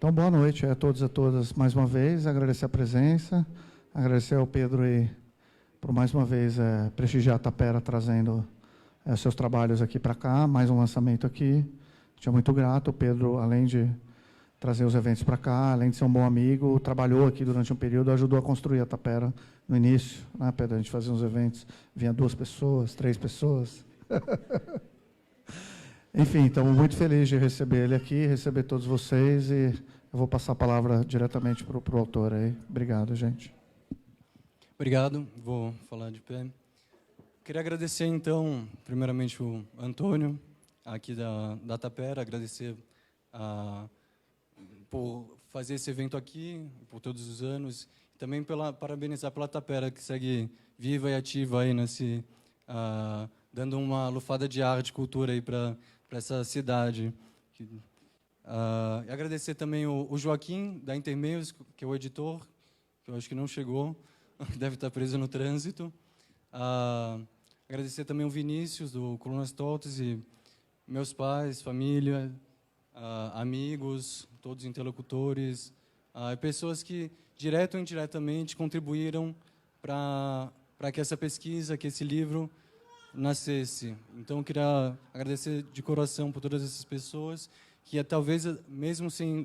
Então, boa noite a todos e a todas mais uma vez, agradecer a presença, agradecer ao Pedro aí por mais uma vez prestigiar a Tapera trazendo seus trabalhos aqui para cá, mais um lançamento aqui. Estou muito grato. O Pedro, além de trazer os eventos para cá, além de ser um bom amigo, trabalhou aqui durante um período, ajudou a construir a Tapera no início, né, Pedro? A gente fazia uns eventos, vinha 2 pessoas, 3 pessoas. Enfim, estamos muito felizes de receber ele aqui, receber todos vocês, e eu vou passar a palavra diretamente para o autor aí. Obrigado, gente. Obrigado, vou falar de pé. Queria agradecer, então, primeiramente o Antônio, aqui da Tapera, agradecer por fazer esse evento aqui, por todos os anos, e também parabenizar pela Tapera, que segue viva e ativa aí dando uma lufada de arte e cultura aí para essa cidade. E agradecer também o Joaquim, da Intermeios, que é o editor, que eu acho que não chegou, deve estar preso no trânsito. Agradecer também o Vinícius, do Colunas Tortas, e meus pais, família, amigos, todos os interlocutores, pessoas que, direto ou indiretamente, contribuíram para que essa pesquisa, que esse livro nascesse. Então, eu queria agradecer de coração por todas essas pessoas que, talvez, mesmo sem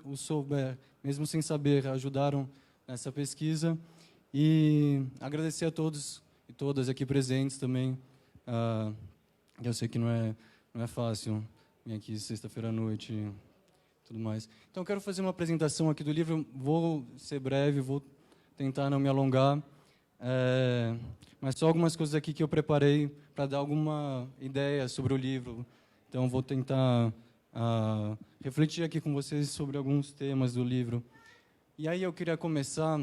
saber, ajudaram nessa pesquisa. E agradecer a todos e todas aqui presentes também. Eu sei que não é fácil vir aqui sexta-feira à noite e tudo mais. Então, eu quero fazer uma apresentação aqui do livro. Vou ser breve, vou tentar não me alongar. Mas só algumas coisas aqui que eu preparei para dar alguma ideia sobre o livro. Então, vou tentar refletir aqui com vocês sobre alguns temas do livro. E aí eu queria começar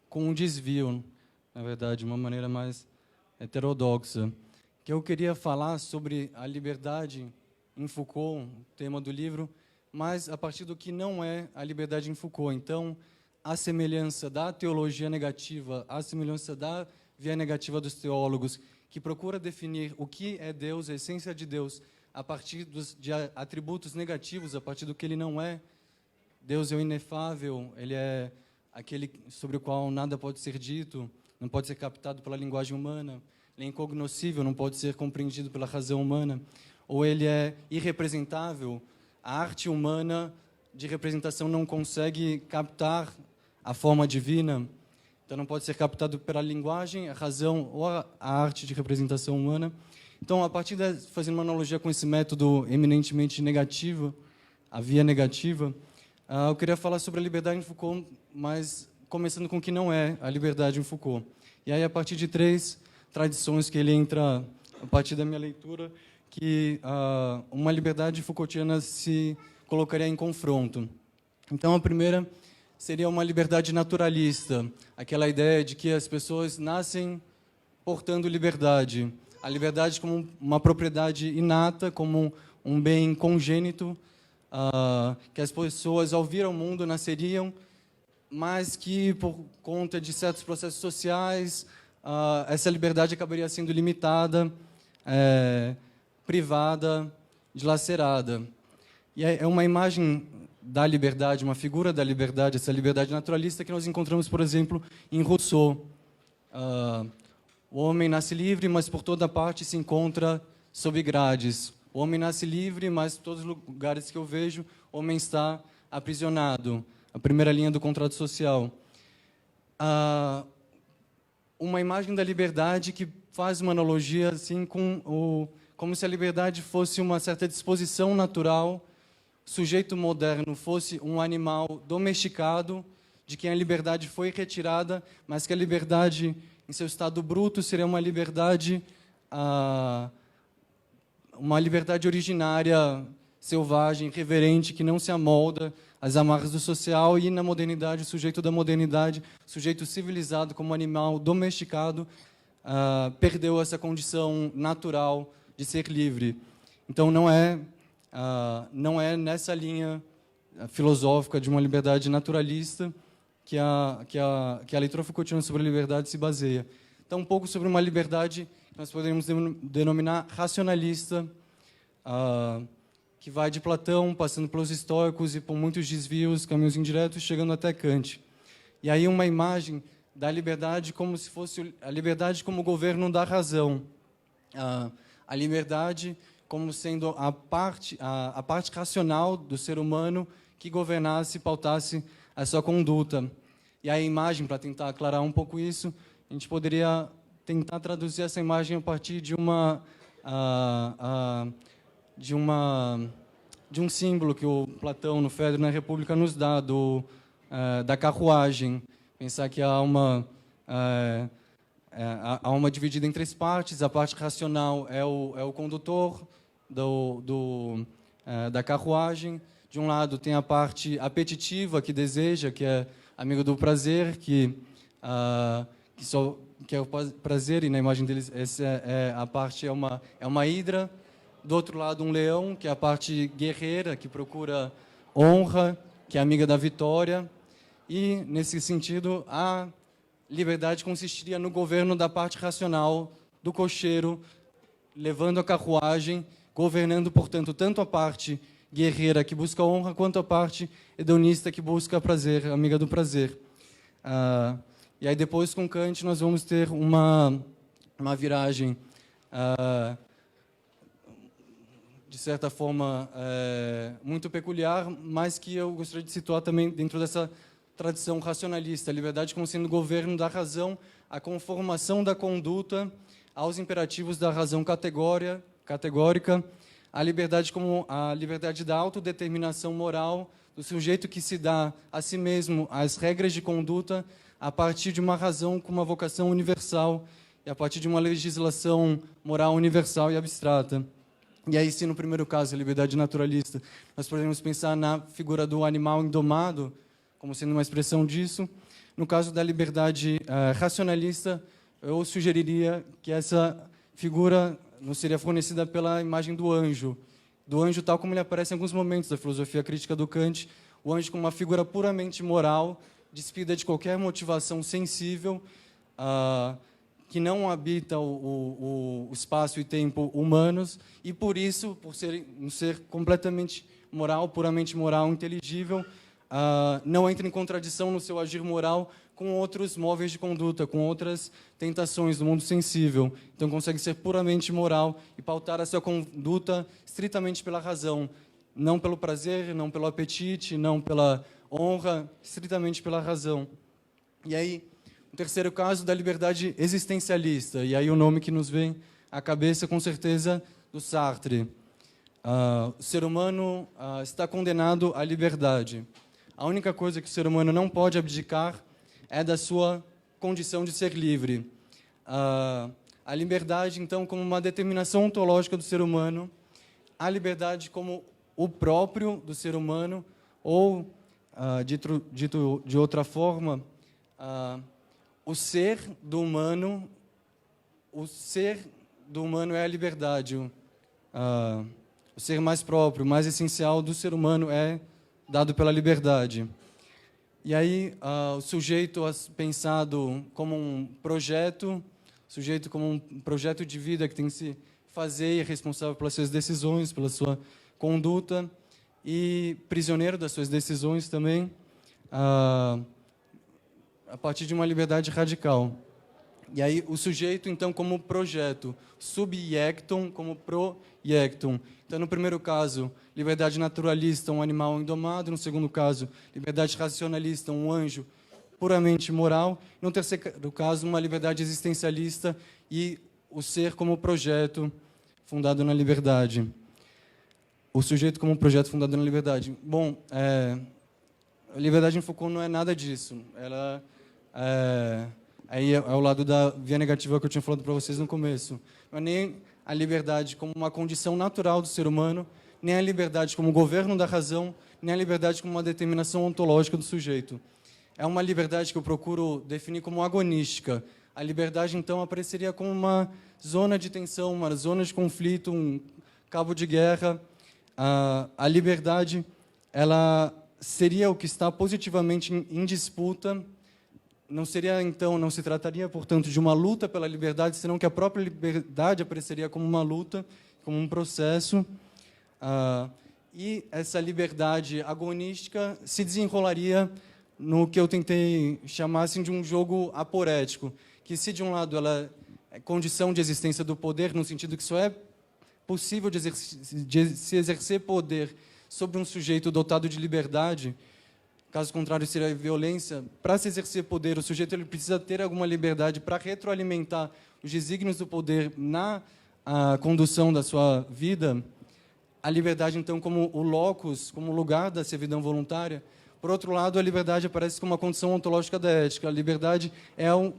com um desvio, na verdade, de uma maneira mais heterodoxa, que eu queria falar sobre a liberdade em Foucault, o tema do livro, mas a partir do que não é a liberdade em Foucault. Então, a semelhança da teologia negativa, a semelhança da via negativa dos teólogos, que procura definir o que é Deus, a essência de Deus, a partir de atributos negativos, a partir do que ele não é. Deus é o inefável, ele é aquele sobre o qual nada pode ser dito, não pode ser captado pela linguagem humana, ele é incognoscível, não pode ser compreendido pela razão humana, ou ele é irrepresentável, a arte humana de representação não consegue captar a forma divina, então não pode ser captado pela linguagem, a razão ou a arte de representação humana. Então, a partir fazendo uma analogia com esse método eminentemente negativo, a via negativa, eu queria falar sobre a liberdade em Foucault, mas começando com o que não é a liberdade em Foucault. E aí, a partir de 3 tradições que ele entra, a partir da minha leitura, que uma liberdade Foucaultiana se colocaria em confronto. Então, a primeira seria uma liberdade naturalista, aquela ideia de que as pessoas nascem portando liberdade. A liberdade como uma propriedade inata, como um bem congênito, que as pessoas, ao vir ao mundo, nasceriam, mas que, por conta de certos processos sociais, essa liberdade acabaria sendo limitada, privada, dilacerada. E é uma imagem da liberdade, uma figura da liberdade, essa liberdade naturalista que nós encontramos, por exemplo, em Rousseau. O homem nasce livre, mas por toda parte se encontra sob grades. O homem nasce livre, mas em todos os lugares que eu vejo, o homem está aprisionado. A primeira linha do contrato social. Uma imagem da liberdade que faz uma analogia assim, como se a liberdade fosse uma certa disposição natural, o sujeito moderno fosse um animal domesticado, de quem a liberdade foi retirada, mas que a liberdade, em seu estado bruto, seria uma liberdade originária, selvagem, reverente, que não se amolda às amarras do social. E na modernidade, o sujeito da modernidade, o sujeito civilizado como animal domesticado, perdeu essa condição natural de ser livre. Então, não é nessa linha filosófica de uma liberdade naturalista que a leitura Foucaultiana sobre a liberdade se baseia. Então, um pouco sobre uma liberdade que nós poderíamos denominar racionalista, que vai de Platão, passando pelos estoicos e por muitos desvios, caminhos indiretos, chegando até Kant. E aí uma imagem da liberdade como se fosse a liberdade como governo da razão. A liberdade como sendo a parte racional do ser humano que governasse e pautasse a sua conduta. E a imagem, para tentar aclarar um pouco isso, a gente poderia tentar traduzir essa imagem a partir de um símbolo que o Platão, no Fedro na República, nos dá, da carruagem. Pensar que a alma dividida em três partes. A parte racional é o condutor da carruagem. De um lado tem a parte apetitiva, que deseja, que é amigo do prazer, que é o prazer, e na imagem deles a parte é uma hidra. Do outro lado, um leão, que é a parte guerreira, que procura honra, que é amiga da vitória. E, nesse sentido, a liberdade consistiria no governo da parte racional do cocheiro, levando a carruagem, governando, portanto, tanto a parte guerreira que busca honra, quanto a parte hedonista que busca prazer, amiga do prazer. E aí, depois, com Kant, nós vamos ter uma viragem, de certa forma, muito peculiar, mas que eu gostaria de situar também dentro dessa tradição racionalista, a liberdade como sendo o governo da razão, a conformação da conduta aos imperativos da razão categórica, a liberdade como a liberdade da autodeterminação moral, do sujeito que se dá a si mesmo as regras de conduta a partir de uma razão com uma vocação universal e a partir de uma legislação moral universal e abstrata. E aí, se no primeiro caso, a liberdade naturalista, nós podemos pensar na figura do animal indomado, como sendo uma expressão disso. No caso da liberdade racionalista, eu sugeriria que essa figura nos seria fornecida pela imagem do anjo tal como ele aparece em alguns momentos da filosofia crítica do Kant, o anjo como uma figura puramente moral, despida de qualquer motivação sensível, que não habita o espaço e tempo humanos, e por isso, por ser um ser completamente moral, puramente moral, inteligível, não entra em contradição no seu agir moral com outros móveis de conduta, com outras tentações do mundo sensível. Então, consegue ser puramente moral e pautar a sua conduta estritamente pela razão, não pelo prazer, não pelo apetite, não pela honra, estritamente pela razão. E aí, o terceiro caso da liberdade existencialista, e aí o nome que nos vem à cabeça, com certeza, do Sartre. O ser humano está condenado à liberdade. A única coisa que o ser humano não pode abdicar é da sua condição de ser livre. A liberdade, então, como uma determinação ontológica do ser humano, a liberdade como o próprio do ser humano, ou, dito de outra forma, o ser do humano é a liberdade. O ser mais próprio, mais essencial do ser humano é dado pela liberdade. E aí, o sujeito pensado como um projeto, sujeito como um projeto de vida que tem que se fazer e é responsável pelas suas decisões, pela sua conduta, e prisioneiro das suas decisões também, a partir de uma liberdade radical. E aí, o sujeito, então, como projeto, subjectum como projectum. Então, no primeiro caso, liberdade naturalista, um animal indomado. No segundo caso, liberdade racionalista, um anjo puramente moral. No terceiro caso, uma liberdade existencialista e o ser como projeto fundado na liberdade. O sujeito como projeto fundado na liberdade. Bom, a liberdade em Foucault não é nada disso. Ela aí é o lado da via negativa que eu tinha falado para vocês no começo. Não é nem a liberdade como uma condição natural do ser humano, nem a liberdade como governo da razão, nem a liberdade como uma determinação ontológica do sujeito. É uma liberdade que eu procuro definir como agonística. A liberdade, então, apareceria como uma zona de tensão, uma zona de conflito, um cabo de guerra. A liberdade, ela seria o que está positivamente em disputa. Não seria, então, não se trataria, portanto, de uma luta pela liberdade, senão que a própria liberdade apareceria como uma luta, como um processo. e essa liberdade agonística se desenrolaria no que eu tentei chamar assim, de um jogo aporético, que se de um lado ela é condição de existência do poder, no sentido que só é possível de se exercer poder sobre um sujeito dotado de liberdade, caso contrário seria violência. Para se exercer poder, o sujeito ele precisa ter alguma liberdade para retroalimentar os desígnios do poder na condução da sua vida. A liberdade, então, como o locus, como o lugar da servidão voluntária. Por outro lado, a liberdade aparece como uma condição ontológica da ética. A liberdade é um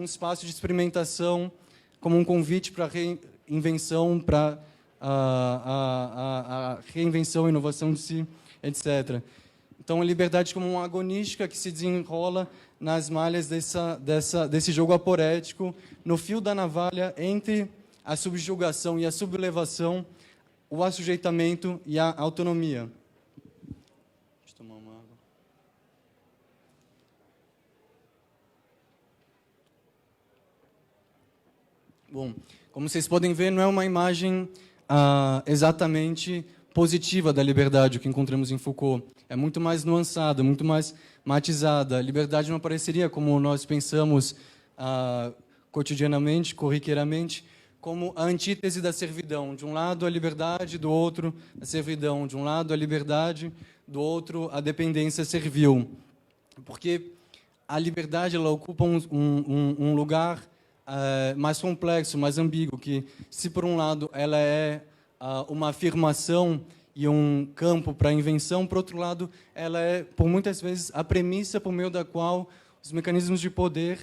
espaço de experimentação, como um convite para a reinvenção, para a reinvenção, inovação de si, etc. Então, a liberdade como uma agonística que se desenrola nas malhas desse jogo aporético, no fio da navalha entre a subjugação e a sublevação, o assujeitamento e a autonomia. Deixa eu tomar uma água. Bom, como vocês podem ver, não é uma imagem exatamente positiva da liberdade, o que encontramos em Foucault. É muito mais nuançada, muito mais matizada. A liberdade não apareceria como nós pensamos cotidianamente, corriqueiramente, como a antítese da servidão. De um lado, a liberdade, do outro, a servidão. De um lado, a liberdade, do outro, a dependência servil. Porque a liberdade ela ocupa um lugar mais complexo, mais ambíguo, que, se por um lado ela é uma afirmação e um campo para a invenção, por outro lado, ela é, por muitas vezes, a premissa por meio da qual os mecanismos de poder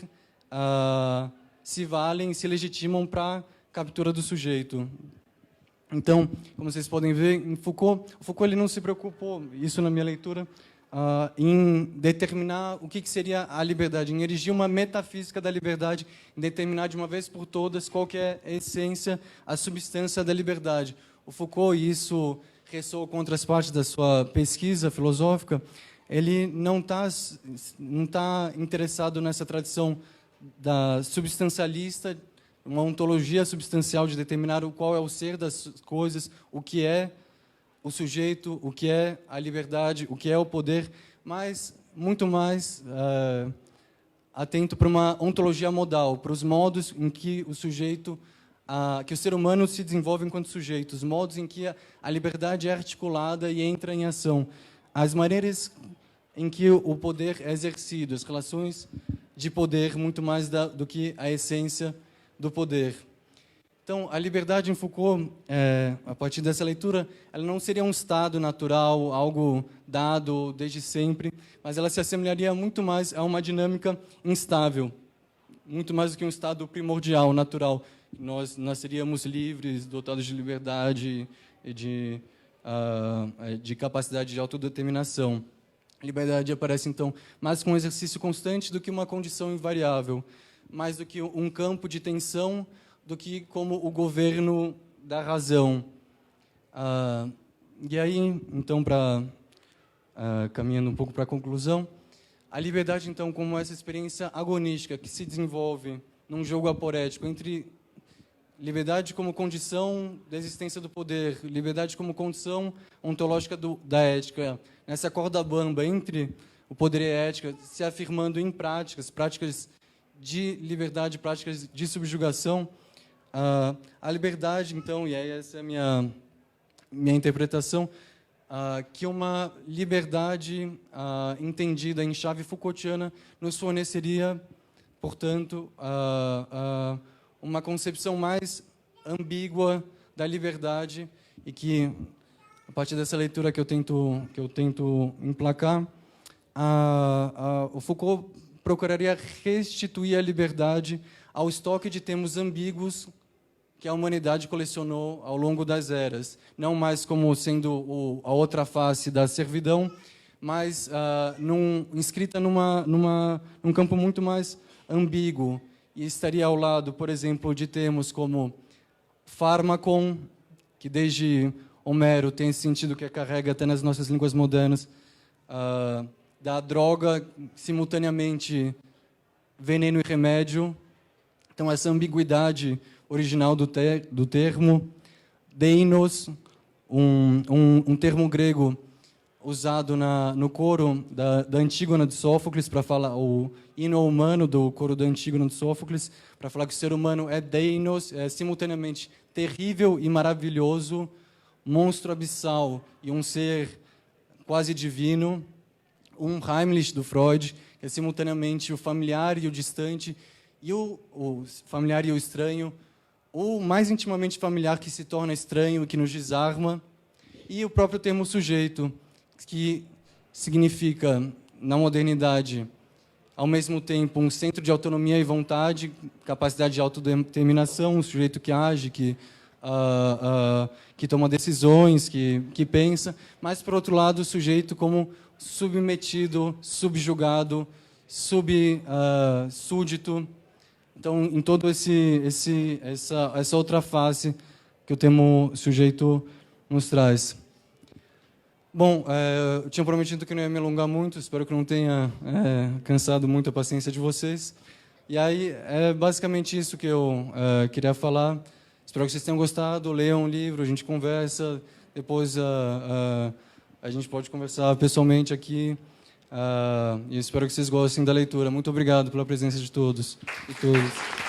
se valem, se legitimam para captura do sujeito. Então, como vocês podem ver, em Foucault, ele não se preocupou, isso na minha leitura, em determinar o que seria a liberdade, em erigir uma metafísica da liberdade, em determinar de uma vez por todas qual que é a essência, a substância da liberdade. O Foucault, e isso ressoa com outras partes da sua pesquisa filosófica, ele não tá interessado nessa tradição da substancialista, uma ontologia substancial de determinar qual é o ser das coisas, o que é o sujeito, o que é a liberdade, o que é o poder, mas muito mais atento para uma ontologia modal, para os modos em que o sujeito, que o ser humano se desenvolve enquanto sujeito, os modos em que a liberdade é articulada e entra em ação, as maneiras em que o poder é exercido, as relações de poder muito mais do que a essência do poder. Então, a liberdade em Foucault, a partir dessa leitura, ela não seria um estado natural, algo dado desde sempre, mas ela se assemelharia muito mais a uma dinâmica instável, muito mais do que um estado primordial, natural. Nós nasceríamos livres, dotados de liberdade e de capacidade de autodeterminação. A liberdade aparece, então, mais como um exercício constante do que uma condição invariável, mais do que um campo de tensão, do que como o governo da razão. E aí, então, caminhando um pouco para a conclusão, a liberdade, então, como essa experiência agonística que se desenvolve num jogo aporético entre liberdade como condição da existência do poder, liberdade como condição ontológica da ética, nessa corda bamba entre o poder e a ética, se afirmando em práticas de liberdade, práticas de subjugação. A liberdade, então, e aí essa é a minha interpretação, que uma liberdade entendida em chave Foucaultiana nos forneceria, portanto, uma concepção mais ambígua da liberdade e que, a partir dessa leitura que eu tento emplacar, o Foucault procuraria restituir a liberdade ao estoque de termos ambíguos que a humanidade colecionou ao longo das eras, não mais como sendo a outra face da servidão, mas inscrita num campo muito mais ambíguo, e estaria ao lado, por exemplo, de termos como fármacon, que desde Homero tem esse sentido que carrega até nas nossas línguas modernas, da droga, simultaneamente veneno e remédio. Então, essa ambiguidade original do termo, deinos, um termo grego usado no coro da Antígona de Sófocles, para falar o hino humano do coro da Antígona de Sófocles, para falar que o ser humano é deinos, é simultaneamente terrível e maravilhoso, monstro abissal e um ser quase divino. Um Heimlich do Freud, que é simultaneamente o familiar e o distante, e o familiar e o estranho, o mais intimamente familiar que se torna estranho e que nos desarma, e o próprio termo sujeito, que significa, na modernidade, ao mesmo tempo, um centro de autonomia e vontade, capacidade de autodeterminação, um sujeito que age, que toma decisões, que pensa, mas, por outro lado, o sujeito como submetido, subjugado, súdito. Então, em todo essa outra face que o termo sujeito nos traz. Bom, eu tinha prometido que não ia me alongar muito, espero que não tenha cansado muito a paciência de vocês. E aí, é basicamente isso que eu queria falar. Espero que vocês tenham gostado, leiam um livro, a gente conversa, depois a gente pode conversar pessoalmente aqui. E espero que vocês gostem da leitura. Muito obrigado pela presença de todos e todas.